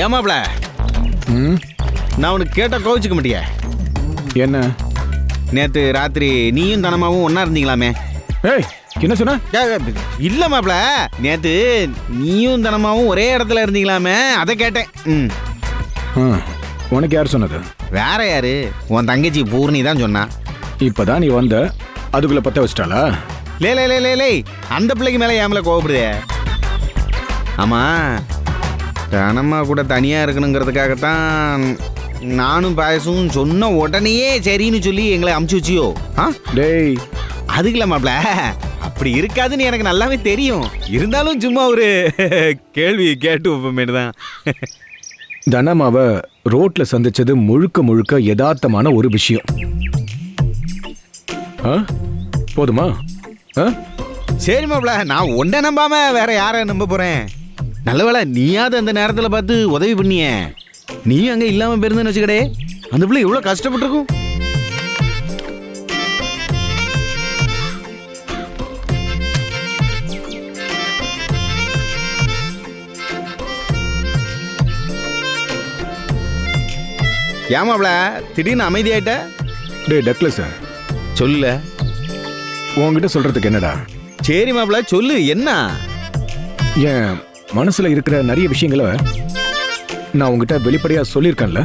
ஏமாப்ல நான் உனக்கு கேட்ட கோவிச்சுக்க மாட்டியா? என்ன? நேற்று ராத்திரி நீயும் தனமாவும் ஒன்னா இருந்தீங்களாமே? ஏய் என்ன சொன்ன? இல்ல மாப்ள, நேற்று நீயும் தனமாவும் ஒரே இடத்துல இருந்தீங்களாமே, அதை கேட்டேன். உனக்கு யார் சொன்னது? வேற யாரு? உன் தங்கச்சி பூர்ணி தான் சொன்னா. இப்பதான் நீ வந்த, அதுக்குள்ள பத்த வச்சிட்டாளா? லே அந்த பிள்ளைக்கு மேல ஏமல கோவப்படுதே. ஆமா, தனமா கூட தனியா இருக்கணுங்கிறதுக்காகத்தான் நானும் பாயசும் சொன்ன உடனேயே சரின்னு சொல்லி எங்களை அமுச்சு வச்சியோ? டேய் அதுக்குல மாப்ள, அப்படி இருக்காதுன்னு எனக்கு நல்லாவே தெரியும். இருந்தாலும் சும்மா ஒரு கேள்வி கேட்டு வைப்போமேனு தான். தனமாவ ரோட்ல சந்திச்சது முழுக்க முழுக்க யதார்த்தமான ஒரு விஷயம். போதுமா? சரி மாப்ள, நான் ஒன்றை நம்பாம வேற யார நம்ப போறேன்? நல்லவேளை நீயாவது அந்த நேரத்துல பார்த்து உதவி பண்ணிய. நீ அங்க இல்லாம போயிருந்தேன்னு வச்சுக்கடே, அந்த பிள்ளை எவ்வளவு கஷ்டப்பட்டிருக்கும். ஏமாப்ல திடீர்னு அமைதியாயிட்ட? டேய் டக்ளஸ், சொல்ல உன்கிட்ட சொல்றதுக்கு என்னடா? சரி மாப்ள சொல்லு, என்ன? என் மனசுல இருக்கிற நிறைய விஷயங்களை நான் உங்ககிட்ட வெளிப்படையா சொல்லியிருக்கேன்ல,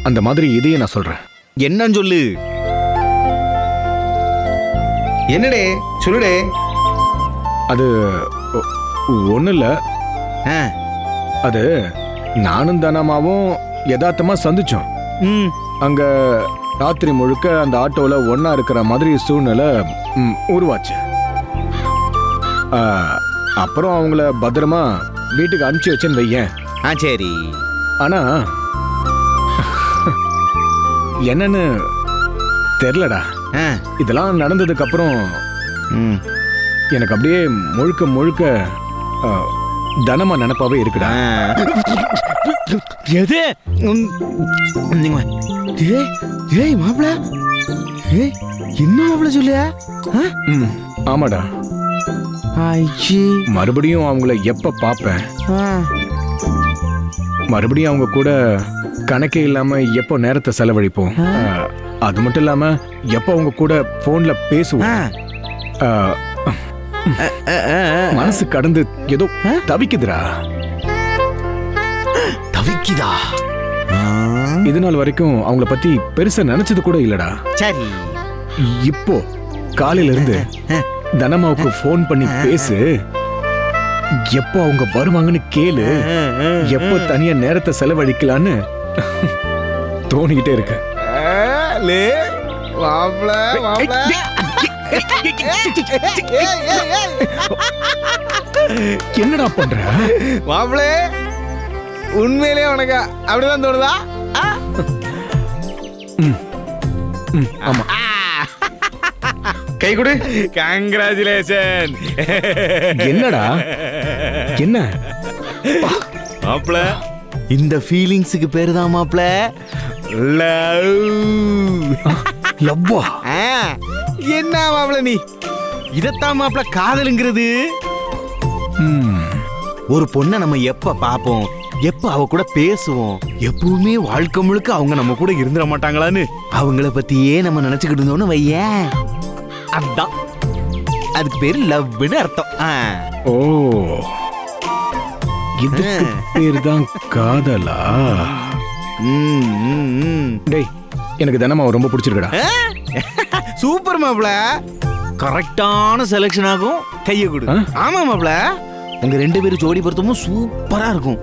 அந்த மாதிரி இதையே நான் சொல்றேன். என்னன்னு சொல்லு. என்னடே சொல்லுடே. அது ஒண்ணு இல்ல. அது நானும் தனமாவும் யதார்த்தமா சந்திச்சோம். அங்க ராத்திரி முழுக்க அந்த ஆட்டோல ஒன்னா இருக்கிற மாதிரி சூழ்நிலை உருவாச்சு. அப்புறம் அவங்கள பத்திரமா வீட்டுக்கு அனுப்பிச்சு வச்சேன்னு வையேன். சரி. ஆனா என்னன்னு தெரியலடா. இதெல்லாம் நடந்ததுக்கு அப்புறம் எனக்கு அப்படியே முழுக்க முழுக்க தனமா நினைப்பாவே இருக்குடா. எது? ஏய் மாப்ள, என்ன மாப்ள சொல்லியா? ஆமாடா. மறுபடியும் அவங்கள எப்ப பாப்பேன், மறுபடியும் அவங்க கூட கணக்கே இல்லாம எப்போ நேரத்தை செலவழிப்போம், அது மட்டும் இல்லாம எப்போ அவங்க கூட போன்ல பேசுவோம். மனசு கடந்து ஏதோ தவிக்குதுடா. தவிக்குதா? இது நாள் வரைக்கும் அவங்கள பத்தி பெருசா நினைச்சது கூட இல்லடா. சரி, இப்போ காலையில இருந்து தனமாவுக்கு போன் பண்ணி பேசு, எப்போ அவங்க வருவாங்கன்னு கேளு, எப்போ தனியா நேரத்தை செலவழிக்கலான்னு தோணிக்கிட்டே இருக்கு. என்னடா பண்ற மாப்ளே? உண்மையிலே உனக்கு அப்படிதான் தோணுதா? ஆமா. கை கொடு. கங்க்ராச்சுலேஷன். என்னடா? என்ன மாப்ள? இந்த ஃபீலிங்ஸுக்கு பேரு தான் மாப்ள லவ். லவ்வா? என்ன மாப்ள நீ இதத்தான் மாப்ள காதலுங்கிறது. ஒரு பொண்ணை நம்ம எப்ப பாப்போம், எப்ப அவ கூட பேசுவோம், எப்பவுமே வாழ்க்கை முழுக்க அவங்க நம்ம கூட இருந்துட மாட்டாங்களான்னு அவங்கள பத்தியே நம்ம நினைச்சுக்கிட்டு இருந்தோம்னு வையேன், அதான் அதுக்கு பேரு லவ்னு அர்த்தம். ஓ, இதுக்கு பேரு தான் காதலா? டேய், எனக்கு தினமா ரொம்ப பிடிச்சிருக்கடா. சூப்பர் மாப்ள, கரெக்டான செலக்ஷன் ஆகும். கையை கொடு. ஆமா மாப்ள, உங்க ரெண்டு பேரும் ஜோடி பொருத்தமும் சூப்பரா இருக்கும்.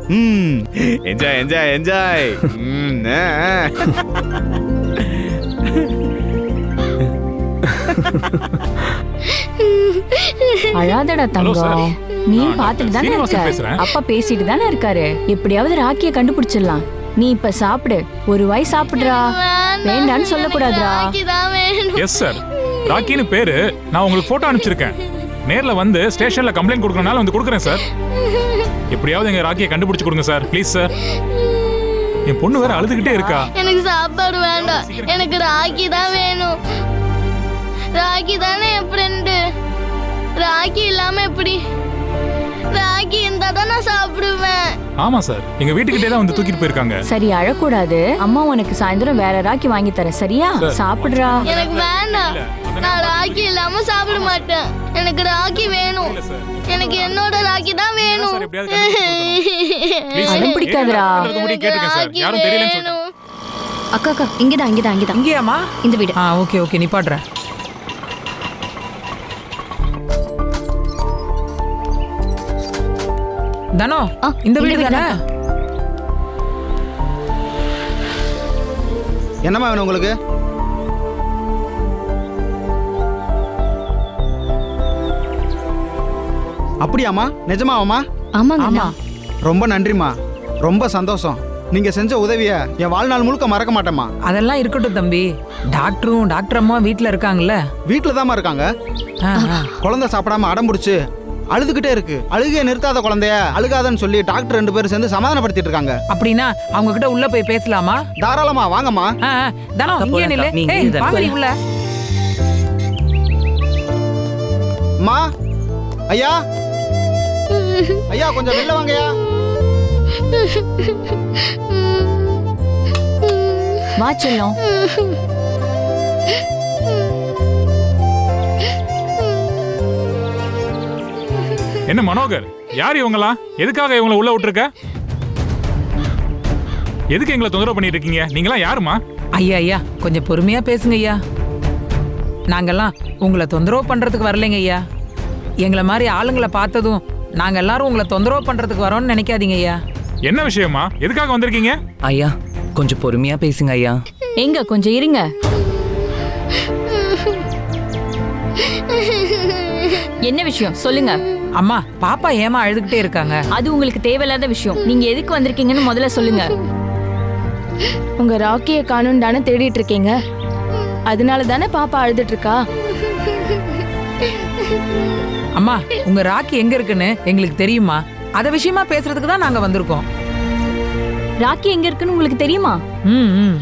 Enjoy enjoy enjoy. அழாதடா தங்கம், நீ பாத்துட்டு தானே இருக்க, அப்பா பேசிட்டு தானே இருக்காரு. எப்படியாவது ராக்கிய கண்டுபிடிச்சிடலாம். நீ இப்ப சாப்பிடு, ஒரு வாய் சாப்பிடுறா. வேண்டான்னு சொல்லக்கூடாதுடா. எஸ் சார், ராக்கின்னு பேரு. நான் உங்களுக்கு போட்டோ அனுப்பிச்சிருக்கேன். நேர்ல வந்து ஸ்டேஷன்ல கம்ப்ளைண்ட் கொடுக்கறனால வந்து கொடுக்குறேன் சார். எப்படியாவது எங்க ராக்கியை கண்டுபிடிச்சு கொடுங்க சார், ப்ளீஸ் சார். என் பொண்ணு வேற அழுதுகிட்டே இருக்கா. எனக்கு சாப்பாடு வேண்டாம், எனக்கு ராக்கி தான் வேணும். ராக்கி தானே என் ஃப்ரெண்டு. ராக்கி இல்லாம எப்படி? ராக்கி இருந்தா தான் நான் சாப்பிடுவேன். ஆமா சார், எங்க வீட்டுக்கிட்டே தான் வந்து தூக்கிட்டு போயிருக்காங்க. சரி அழக்கூடாது. அம்மா உனக்கு சாயந்தரம் வேற ராக்கி வாங்கி தரேன், சரியா? சாப்பிடுறா. எனக்கு வேண்டாம். நான் ராக்கி இல்லாம சாப்பிட மாட்டேன். எனக்கு ராக்கி வேணும். எனக்கு என்னோட ராக்கி தான் வேணும். சார், எப்படியாவது கண்டுபிடிச்சு கொடுங்க. Please, அடம் பிடிக்காதடா. எல்லாத்துக்கும் கேட்டுங்க சார், ராக்கி யாரும் தெரியலன்னு சொல்லிட்டு. வேணும். அக்கா அக்கா இங்கதான் இங்கதான் இங்கதான் இங்கேயாம்மா? இந்த வீடு. Okay okay, நிப்பாட்டுறேன். தனோ, இந்த வீடு தானே? என்னம்மா வேணும் உங்களுக்கு? அப்படியாம்மா? நிஜமாவாம்மா? ஆமாங்க ஆமா. அண்ணா. ரொம்ப நன்றிம்மா, ரொம்ப சந்தோஷம். நீங்க செஞ்ச உதவிய என் வாழ்நாள் முழுக்க மறக்க மாட்டேம்மா. அதெல்லாம் இருக்கட்டும் தம்பி. டாக்டர் அம்மா வீட்ல இருக்காங்கல்ல? வீட்டில் தாம்மா இருக்காங்க. ஆ, ஆ. குழந்தை சாப்பிடாம அடம் பிடிச்சு அழுதுகிட்டே இருக்கு. அழுகையை நிறுத்தாத குழந்தைய அழுகாதன்னு சொல்லி டாக்டர் 2 பேரும் சேர்ந்து சமாதானப்படுத்திட்டு இருக்காங்க. அப்படின்னா அவங்க கிட்ட உள்ள போய் பேசலாமா? தாராளமா வாங்கம்மா. தனோ, இங்கே நில்லு. ஏய், வாங்க நீ உள்ள. அம்மா, ஐயா, ஐயா கொஞ்சம் வெளில வாங்கய்யா. வா செல்லம். என்ன மனோகர், யார் இவங்களா? எதுக்காக இவங்கள உள்ள விட்டுருக்க? எதுக்கு எங்களை தொந்தரவு பண்ணிட்டு இருக்கீங்க? நீங்களாம் யாருமா? ஐயா கொஞ்சம் பொறுமையா பேசுங்க ஐயா. நாங்கெல்லாம் உங்களை தொந்தரவு பண்றதுக்கு வரலைங்க ஐயா. எங்களை மாதிரி ஆளுங்களை பார்த்ததும் நாங்க எல்லாரும் உங்களை தொந்தரவு பண்றதுக்கு வரோம்னு நினைக்காதீங்க ஐயா. என்ன விஷயமா? எதுக்காக வந்திருக்கீங்க? ஐயா கொஞ்சம் பொறுமையா பேசுங்க ஐயா. எங்க கொஞ்சம் இருங்க. என்ன விஷயம் சொல்லுங்க. அம்மா, பாப்பா ஏமா அழுதுகிட்டே இருக்காங்க? அது உங்களுக்கு தேவையில்லாத விஷயம். நீங்க எதுக்கு வந்திருக்கீங்கன்னு முதல்ல சொல்லுங்க. உங்க ராக்கியை காணும் தானே தேடிட்டு இருக்கீங்க. அதனால தானே பாப்பா அழுதுட்டு இருக்கா. அம்மா, உங்க ராக்கி எங்க இருக்குன்னு எங்களுக்கு தெரியுமா? அத விஷயமா பேசுறதுக்கு தான் நாங்க வந்திருக்கோம். ராக்கி எங்க இருக்குன்னு உங்களுக்கு தெரியுமா? ம்.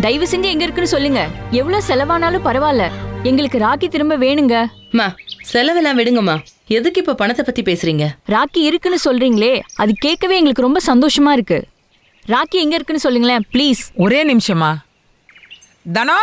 தயவு செஞ்சு எங்க இருக்குன்னு சொல்லுங்க. எவ்வளவு செலவானாலும் பரவாயில்ல, எங்களுக்கு ராக்கி திரும்ப வேணுங்க. மா, செலவெல்லாம் விடுங்கம்மா. எதுக்கு இப்ப பணத்தை பத்தி பேசுறீங்க? ராக்கி இருக்குன்னு சொல்றீங்களே, அது கேட்கவே எங்களுக்கு ரொம்ப சந்தோஷமா இருக்கு. ராக்கி எங்க இருக்குன்னு சொல்லுங்களேன் ப்ளீஸ். ஒரே நிமிஷமா. தனோ,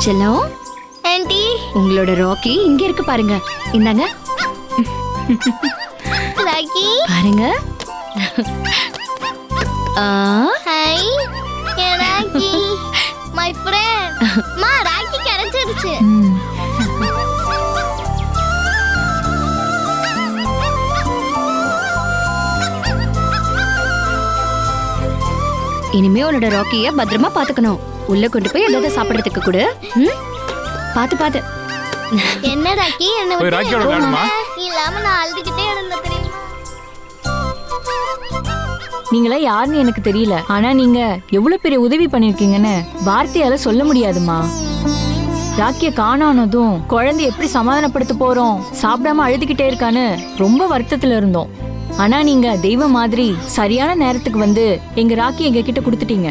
செல்லம், ஆன்ட்டி, உங்களோட ராக்கி இங்க இருக்கு பாருங்க. இந்தாங்க ராக்கி. பாருங்க. ஹாய், என் ராக்கி. My friend. மா, ராக்கி கிடைச்சிருச்சு. இனிமே உன்னோட ராக்கிய பத்திரமா பாத்துக்கணும். உள்ள கொண்டு போய் ஏதாவது சாப்பிடறதுக்கு கொடு. பாத்து பாத்து. என்ன ராக்கி, என்ன போய் ராக்கியோட விளையாடுமா? இல்லாம நான் அழுதுகிட்டே இருந்தேன் தெரியுமா? நீங்களா யாருன்னு எனக்கு தெரியல, ஆனா நீங்க எவ்வளவு பெரிய உதவி பண்ணிருக்கீங்கன்னு வார்த்தையால சொல்ல முடியாதுமா. ராக்கிய காணானதும் குழந்தை எப்படி சமாதானப்படுத்த போறோம், சாப்பிடாம அழுதுகிட்டே இருக்கான்னு ரொம்ப வருத்தத்துல இருந்தோம். ஆனா நீங்க தெய்வம் மாதிரி சரியான நேரத்துக்கு வந்து எங்க ராக்கி எங்க கிட்ட கொடுத்துட்டீங்க.